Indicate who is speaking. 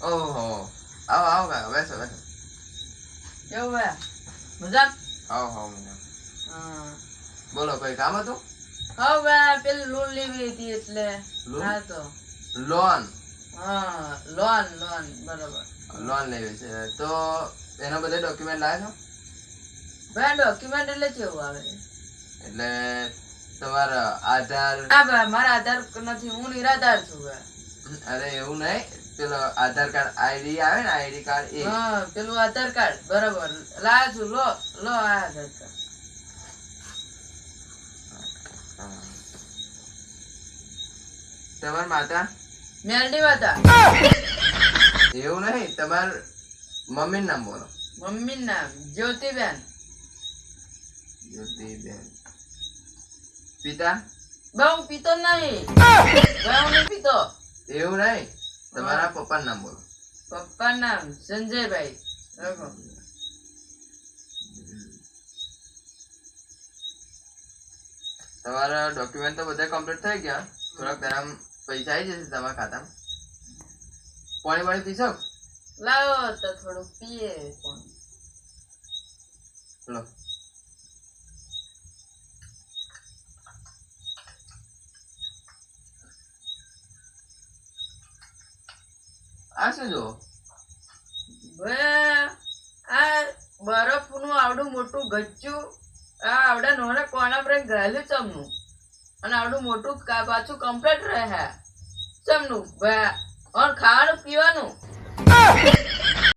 Speaker 1: ઓહો, આવો આવો કાકા, બેસો બેસો.
Speaker 2: કેવું હે મજા?
Speaker 1: આવો આવો મજા.
Speaker 2: હા
Speaker 1: બોલો, કોઈ કામ હતું?
Speaker 2: હવે પેલી લોન લેવી હતી એટલે
Speaker 1: લોન?
Speaker 2: હા તો
Speaker 1: લોન
Speaker 2: લોન બરોબર.
Speaker 1: લોન લેવી છે તો એના બધા ડોક્યુમેન્ટ લાવ્યા છો?
Speaker 2: ભાઈ ડોક્યુમેન્ટ એટલે કેવું આવે?
Speaker 1: એટલે તમારા આધાર.
Speaker 2: હા ભાઈ મારા આધાર નથી, હું નિરાધાર છું ભાઈ.
Speaker 1: અરે એવું નહીં, પેલો આધાર કાર્ડ આઈડી આવે ને, આઈડી કાર્ડ એ.
Speaker 2: હા પેલું આધાર કાર્ડ બરોબર લાવ્યા છું. લો આ આધાર કાર્ડ.
Speaker 1: હા. તમારા માતા?
Speaker 2: મેલડી હતા.
Speaker 1: એવું નહીં, તમાર મમ્મી નામ બોલો.
Speaker 2: મમ્મી નામ જ્યોતિબેન.
Speaker 1: જ્યોતિબેન. પિતા?
Speaker 2: બહુ પીતો નહીં. બહુ નહીં પીતો.
Speaker 1: એવું નહીં, તમારા પપ્પા નામ બોલો.
Speaker 2: પપ્પા નામ સંજયભાઈ. બરોબર.
Speaker 1: તમારા ડોક્યુમેન્ટ તો બધા કમ્પ્લીટ થઈ ગયા. થોડાક ટાઈમ પૈસા આવી જશે તમારા ખાતામાં. પાણી પીશો?
Speaker 2: લાવો તો થોડું પીએ પણ.
Speaker 1: લો. આ શું જો?
Speaker 2: આ બરફ નું આવડું મોટું ગચ્ચું આ આવડા નોના કોણા પર ગયેલું ચમનું અને આવડું મોટું પાછું કમ્પ્લીટ રહે ચમનું ખાવાનું પીવાનું